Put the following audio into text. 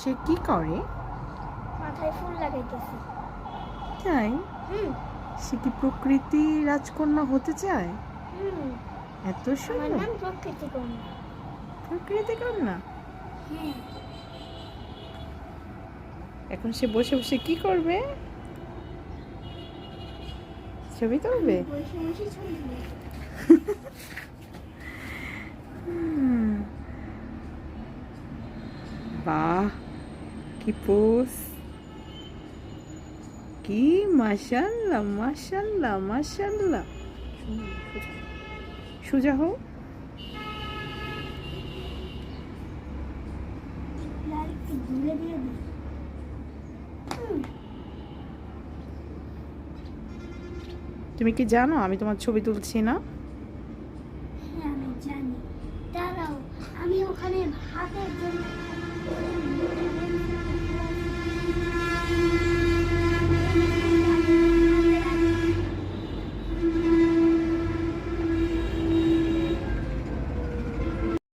সে কি করে? মাথায় ফুল লাগাইতেছে। তাই? হুম সে কি প্রকৃতি রাজকন্যা হতে চায়? হুম এত আমার সুন্দর। নাম প্রকৃতি কন্যা। প্রকৃতি কন্যা। হ্যাঁ এখন সে বসে বসে কি করবে? ছবি তুলবে? বসে বসে ছবি তুলি। হুম, বাহ, কি পোজ! কি মাশাআল্লাহ, মাশাআল্লাহ, মাশাআল্লাহ। সোজা হও। লাল একটু ঘুরে দিয়ে দিই। তুমি কি জানো আমি তোমার ছবি তুলছি না? হ্যাঁ আমি জানি। দাঁড়াও, আমি ওখানে হাতের জন্য